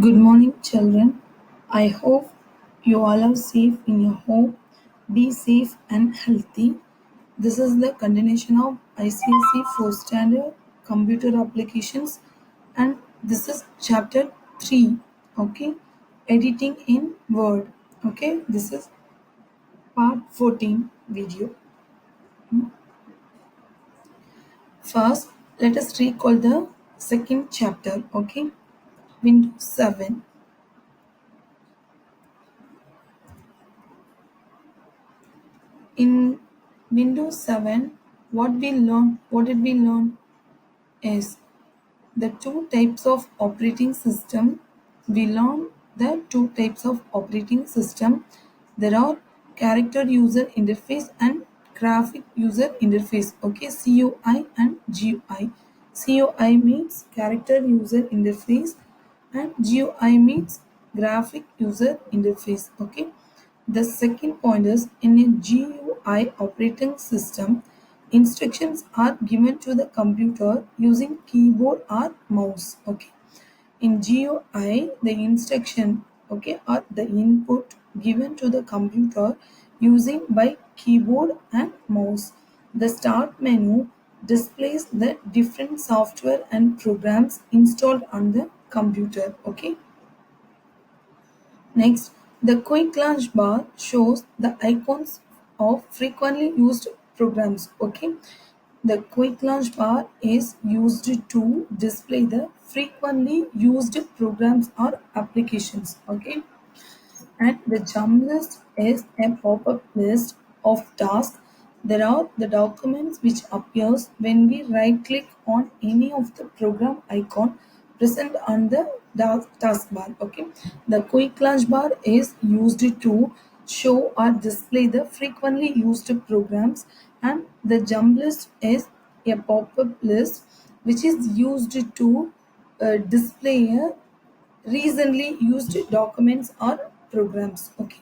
Good morning, children. I hope you all are safe in your home. Be safe and healthy. This is the continuation of ICSE 4th Standard Computer Applications, and this is chapter 3. Okay, editing in Word. Okay, this is part 14 video. First, let us recall the second chapter. Okay, Windows 7. In Windows 7, what did we learn is the two types of operating system. We learn the two types of operating system. There are character user interface and graphic user interface. Okay, CUI and GUI. CUI means character user interface and GUI means graphic user interface. Okay, the second point is in a GUI operating system, instructions are given to the computer using keyboard or mouse. Okay, in GUI, the instruction, okay, or the input given to the computer using by keyboard and mouse. The start menu displays the different software and programs installed on the computer. Okay. Next, the quick launch bar shows the icons of frequently used programs. Okay, the quick launch bar is used to display the frequently used programs or applications. Okay, and the jump list is a pop-up list of tasks. There are the documents which appears when we right click on any of the program icon present on the taskbar. Okay, the quick launch bar is used to show or display the frequently used programs, and the jump list is a pop-up list which is used to display a recently used documents or programs. Okay,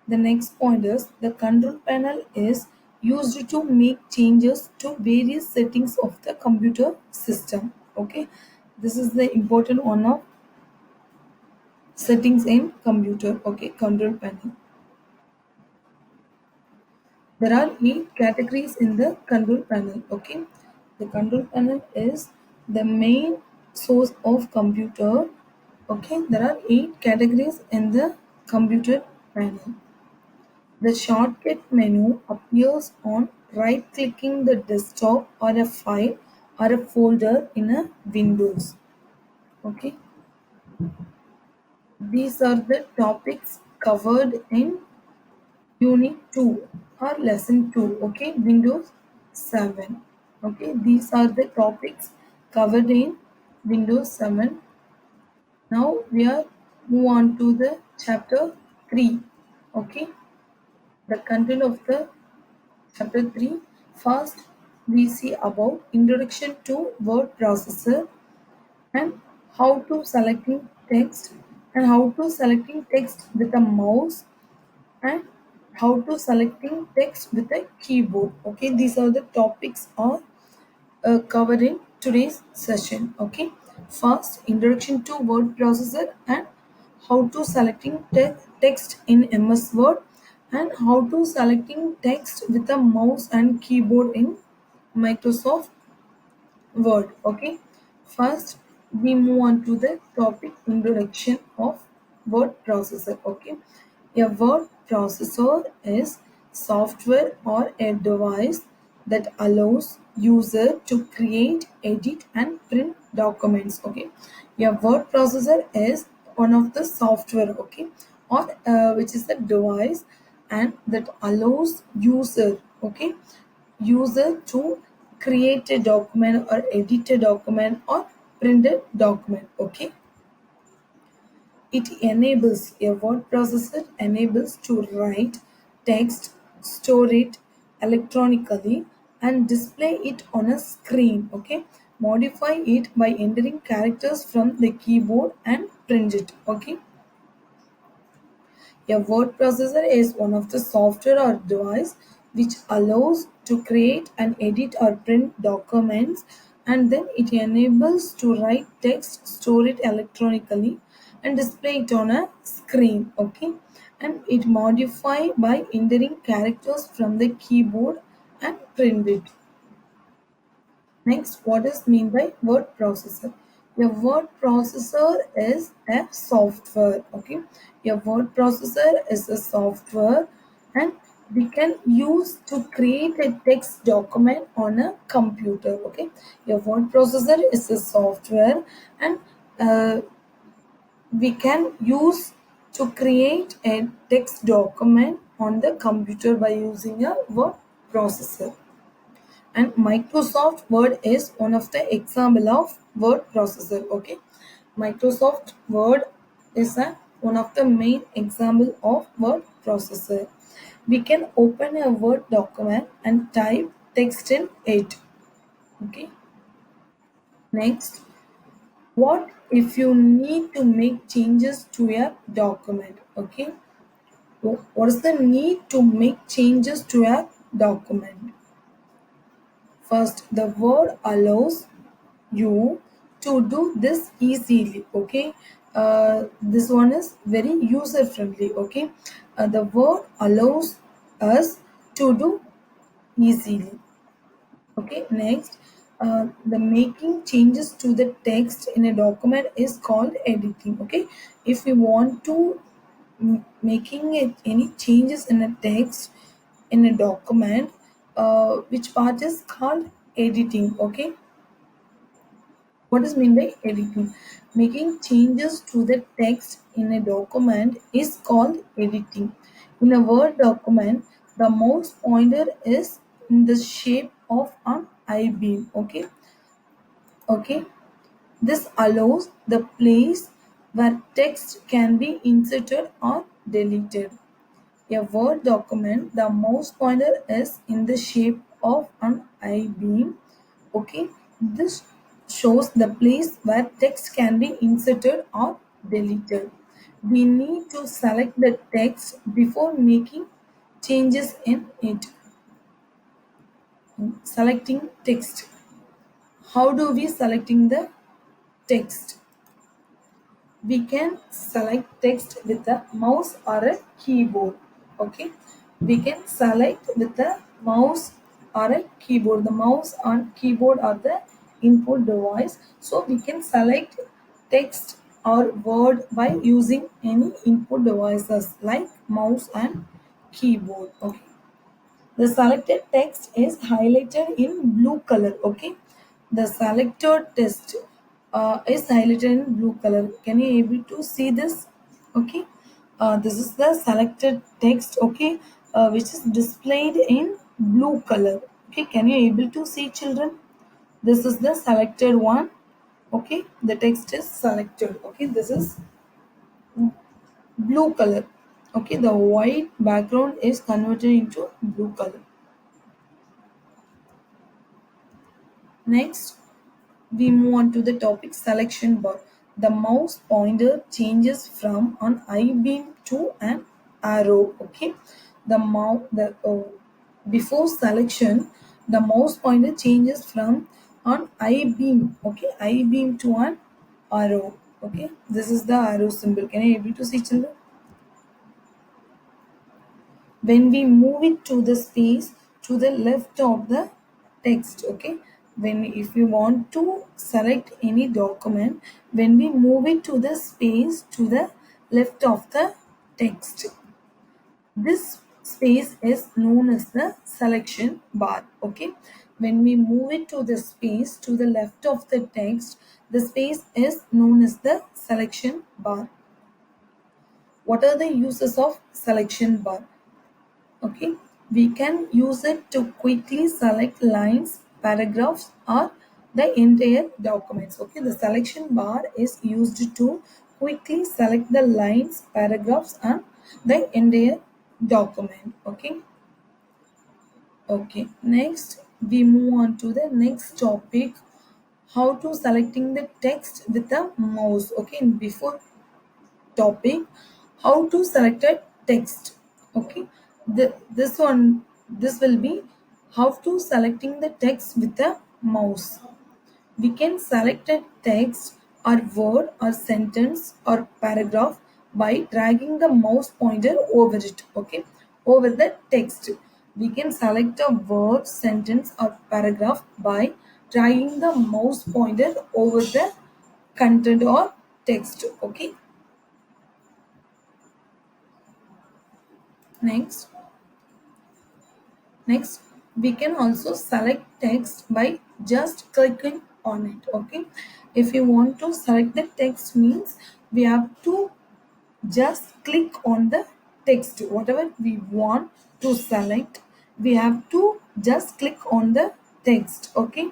the next point is the control panel is used to make changes to various settings of the computer system. Okay, this is the important one of settings in computer. Okay, control panel. There are 8 categories in the control panel. Okay, the control panel is the main source of computer. Okay, there are 8 categories in the computer panel. The shortcut menu appears on right clicking the desktop or a file or a folder in a Windows. Okay, these are the topics covered in Unit 2 or Lesson 2. Okay, Windows 7. Okay, these are the topics covered in Windows 7. Now we are move on to the chapter 3. Okay, the content of the chapter 3. First, we see about introduction to word processor and how to selecting text and how to selecting text with a mouse and how to selecting text with a keyboard. Okay, these are the topics are covered in today's session. Okay, first introduction to word processor and how to selecting text in MS Word and how to selecting text with a mouse and keyboard in Microsoft Word. Okay, first we move on to the topic introduction of word processor. Okay, a word processor is software or a device that allows user to create, edit and print documents. Okay, a word processor is one of the software, okay, or which is the device and that allows user to create a document or edit a document or print a document. Okay, it enables a word processor enables to write text, store it electronically and display it on a screen. Okay, modify it by entering characters from the keyboard and print it. Okay, a word processor is one of the software or device which allows to create and edit or print documents, and then it enables to write text, store it electronically and display it on a screen. Okay, and it modify by entering characters from the keyboard and print it. Next, what is mean by word processor? A word processor is a software. Okay, a word processor is a software, and we can use to create a text document on a computer. Okay, a word processor is a software, and uh, we can use to create a text document on the computer by using a word processor. And Microsoft Word is one of the example of word processor. Okay, Microsoft Word is one of the main example of word processor. We can open a word document and type text in it. Okay, next, what if you need to make changes to a document? Okay, what is the need to make changes to a document? First, the word allows you to do this easily. Okay, this one is very user friendly. Okay, the word allows us to do easily. Okay, next, the making changes to the text in a document is called editing. Okay, if you want to making it any changes in a text in a document, which part is called editing. Okay, what is mean by editing? Making changes to the text in a document is called editing. In a Word document, the mouse pointer is in the shape of an I-beam. Okay, okay. This allows the place where text can be inserted or deleted. A Word document, the mouse pointer is in the shape of an I-beam. Okay, this shows the place where text can be inserted or deleted. We need to select the text before making changes in it. Selecting text. How do we selecting the text? We can select text with a mouse or a keyboard. Okay, we can select with a mouse or a keyboard. The mouse and keyboard are the input device, so we can select text or word by using any input devices like mouse and keyboard. Okay, the selected text is highlighted in blue color. Okay, the selected text is highlighted in blue color. Can you able to see this? Okay, this is the selected text. Okay, which is displayed in blue color. Okay, can you able to see, children? This is the selected one. Okay, the text is selected. Okay, this is blue color. Okay, the white background is converted into blue color. Next, we move on to the topic selection bar. The mouse pointer changes from an I-beam to an arrow. Okay, the mouse before selection, the mouse pointer changes from an I-beam. Okay, I-beam to an arrow. Okay, this is the arrow symbol. Can you able to see, children? When we move it to the space to the left of the text. Okay, when if you want to select any document, when we move it to the space to the left of the text, this space is known as the selection bar. Okay, when we move it to the space to the left of the text, the space is known as the selection bar. What are the uses of selection bar? Okay, we can use it to quickly select lines, paragraphs, or the entire documents. Okay, the selection bar is used to quickly select the lines, paragraphs, and the entire document. Okay, okay. Next, we move on to the next topic: how to selecting the text with the mouse. Okay, before topic, how to select a text. Okay, this will be how to selecting the text with a mouse. We can select a text or word or sentence or paragraph by dragging the mouse pointer over it, okay, over the text. We can select a word, sentence or paragraph by dragging the mouse pointer over the content or text, okay. Next next we can also select text by just clicking on it, okay. If you want to select the text means we have to just click on the text, whatever we want to select, we have to just click on the text, okay.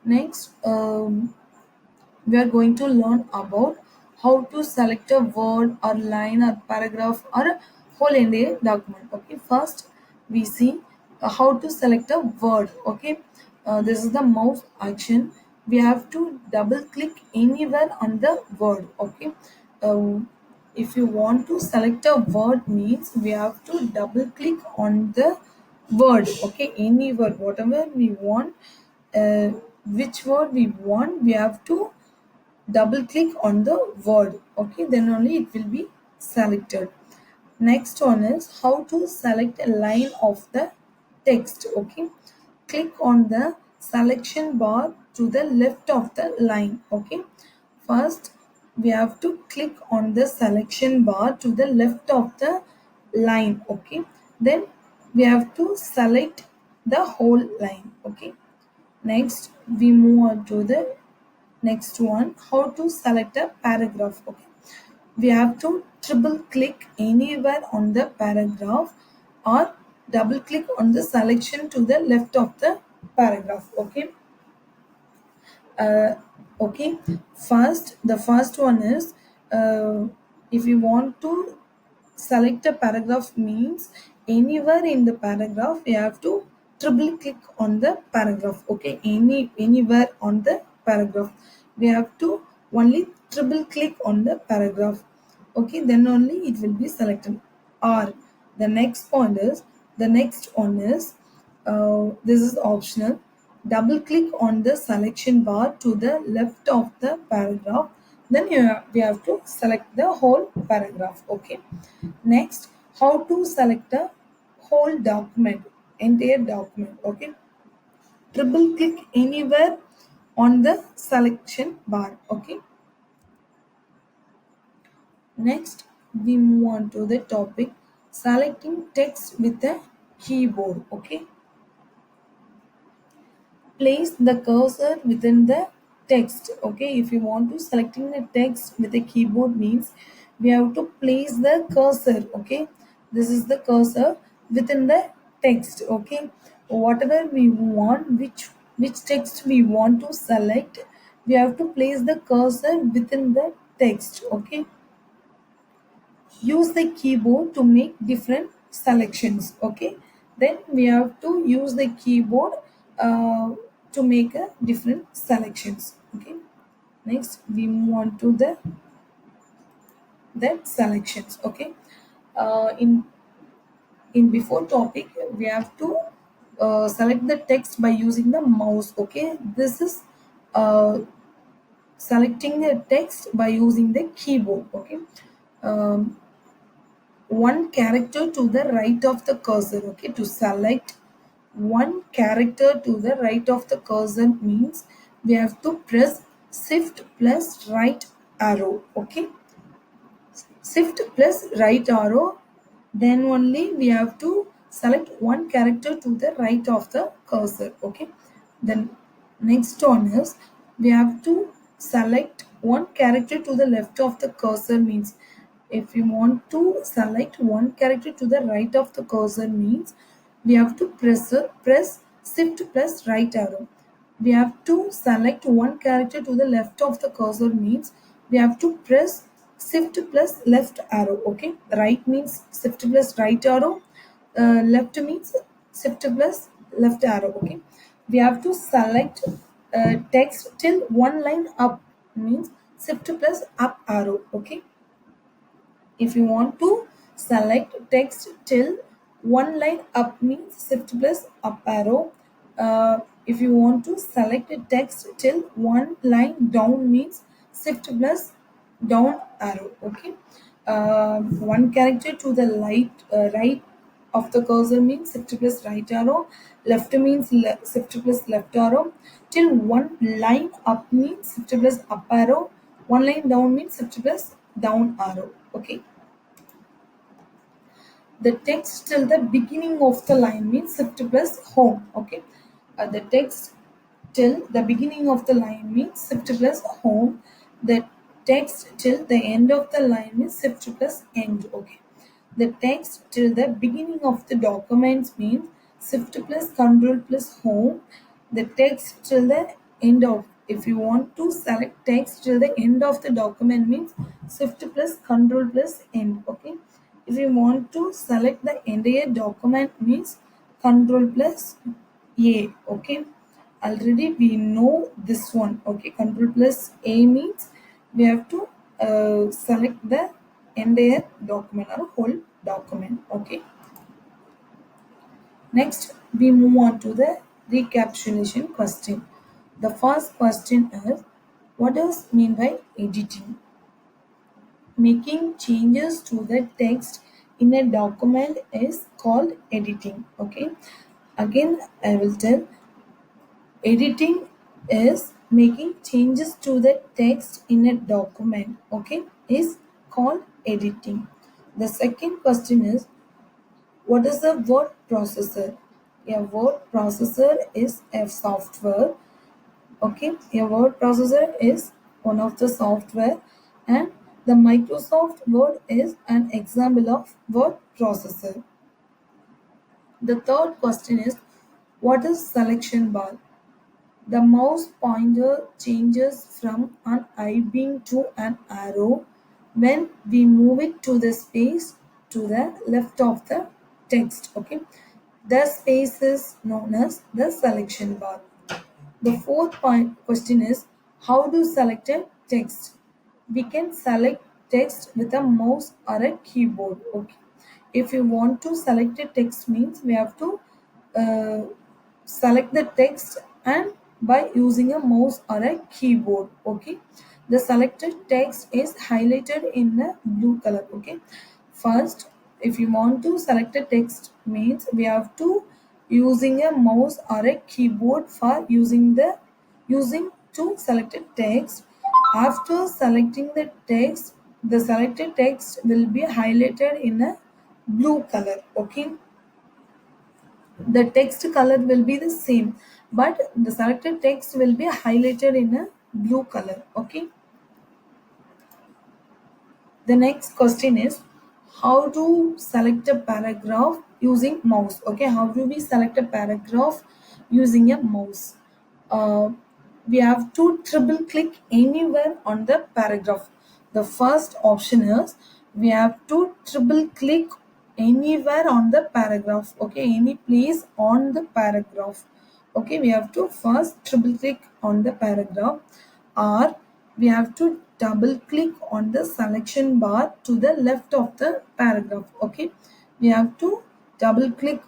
Next, we are going to learn about how to select a word or line or paragraph or a whole entire document, okay. First we see how to select a word, okay. This is the mouse action. We have to double click anywhere on the word, okay. uh, if you want to select a word means we have to double click on the word, okay, any word whatever we want, uh, which word we want, we have to double click on the word, okay, then only it will be selected. Next one is how to select a line of the text, okay. Click on the selection bar to the left of the line, okay. First we have to click on the selection bar to the left of the line, okay. Then we have to select the whole line, okay. Next we move on to the next one, how to select a paragraph, okay. We have to triple click anywhere on the paragraph or double click on the selection to the left of the paragraph, okay. uh, okay, first the first one is, if you want to select a paragraph means anywhere in the paragraph you have to triple click on the paragraph, okay. Anywhere on the paragraph we have to only triple click on the paragraph, okay, then only it will be selected. Or the next point is, the next one is, this is optional, double click on the selection bar to the left of the paragraph, then we have to select the whole paragraph, okay. Next, how to select a whole document, entire document, okay. Triple click anywhere on the selection bar, okay. Next, we move on to the topic selecting text with a keyboard, okay. Place the cursor within the text, okay. If you want to selecting the text with a keyboard means we have to place the cursor, okay. This is the cursor within the text, okay. Whatever we want, which text we want to select, we have to place the cursor within the text, okay. Use the keyboard to make different selections, okay. Then we have to use the keyboard uh, to make a different selections, okay. Next we move on to the that selections, okay. In before topic we have to select the text by using the mouse, okay. This is uh, selecting the text by using the keyboard, okay. um, One character to the right of the cursor, okay. To select one character to the right of the cursor means we have to press shift plus right arrow, okay. Shift plus right arrow, then only we have to select one character to the right of the cursor, okay. Then next one is we have to select one character to the left of the cursor means if you want to select one character to the right of the cursor means we have to press shift plus right arrow. We have to select one character to the left of the cursor means we have to press shift plus left arrow, okay. Right means shift plus right arrow, left means shift plus left arrow, okay. We have to select text till one line up means shift plus up arrow, okay. If you want to select text till one line up means shift plus up arrow. If you want to select a text till one line down means shift plus down arrow. Okay. One character to the right of the cursor means shift plus right arrow. Left means shift plus left arrow. Till one line up means shift plus up arrow. One line down means shift plus down arrow. Okay. The text till the beginning of the line means shift plus home. Okay. The text till the beginning of the line means shift plus home. The text till the end of the line means shift plus end. Okay. The text till the beginning of the document means shift plus control plus home. The text till the end of, if you want to select text till the end of the document means shift plus control plus end. Okay. If you want to select the entire document means control plus A. Okay. Already we know this one. Okay. Control plus A means we have to select the entire document or whole document. Okay. Next, we move on to the recapitulation question. The first question is, what does mean by editing? Making changes to the text in a document is called editing. Okay. Again, I will tell, editing is making changes to the text in a document. Okay, is called editing. The second question is, what is a word processor? A word processor is a software. Okay, a word processor is one of the software, and the Microsoft Word is an example of word processor. The third question is, what is selection bar? The mouse pointer changes from an I beam to an arrow when we move it to the space to the left of the text. Okay, the space is known as the selection bar. The fourth point question is, how to select a text? We can select text with a mouse or a keyboard. Okay, if you want to select a text means we have to uh, select the text and by using a mouse or a keyboard. Okay, the selected text is highlighted in a blue color. Okay, first, if you want to select a text means we have to using a mouse or a keyboard for using to select a text. After selecting the text, the selected text will be highlighted in a blue color. Okay, the text color will be the same, but the selected text will be highlighted in a blue color. Okay, the next question is, how to select a paragraph using mouse? Okay, how do we select a paragraph using a mouse? uh, we have to triple click anywhere on the paragraph. The first option is, we have to triple click anywhere on the paragraph. Okay, any place on the paragraph. Okay, we have to first triple click on the paragraph, or we have to double click on the selection bar to the left of the paragraph. Okay, we have to double click.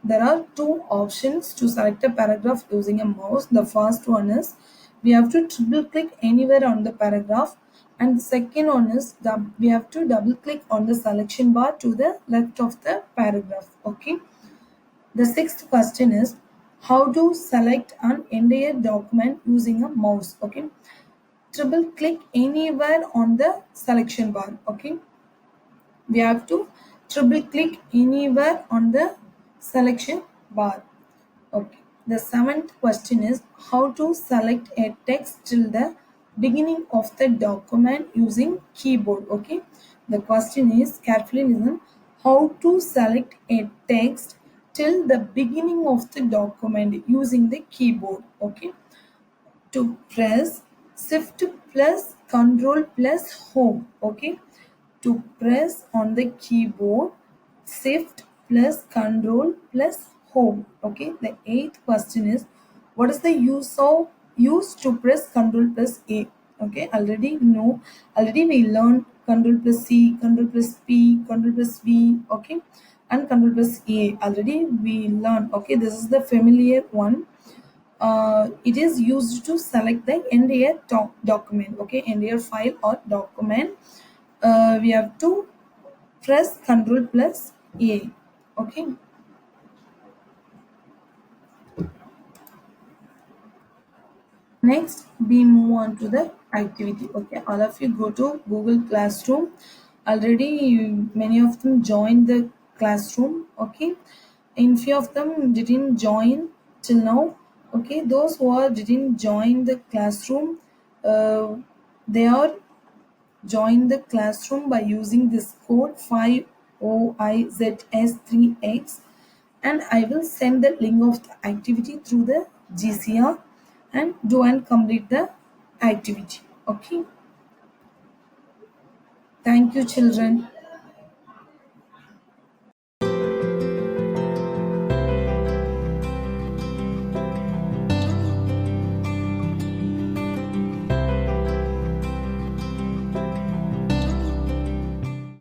There are two options to select a paragraph using a mouse. The first one is, we have to triple click anywhere on the paragraph, and the second one is we have to double click on the selection bar to the left of the paragraph. Okay, the sixth question is, how to select an entire document using a mouse. Okay, triple click anywhere on the selection bar. Okay, we have to triple click anywhere on the selection bar. Okay, the seventh question is, how to select a text till the beginning of the document using keyboard. Okay, the question is, carefully listen, how to select a text till the beginning of the document using the keyboard. Okay, to press shift plus control plus home. Okay, to press on the keyboard shift plus control plus home. Okay, the eighth question is, what is the use to press control plus A? Okay, already we learned control plus C, control plus P, control plus V. Okay, and control plus A already we learned. Okay, this is the familiar one. it is used to select the entire document, okay, entire file or document. We have to press Ctrl plus A, okay. Next, we move on to the activity. Okay, all of you go to Google Classroom. Already, many of them joined the classroom. Okay, and few of them didn't join till now. Okay, those who are didn't join the classroom, uh, they are join the classroom by using this code 5OIZS3X, and I will send the link of the activity through the GCR and do and complete the activity. Okay. Thank you, children.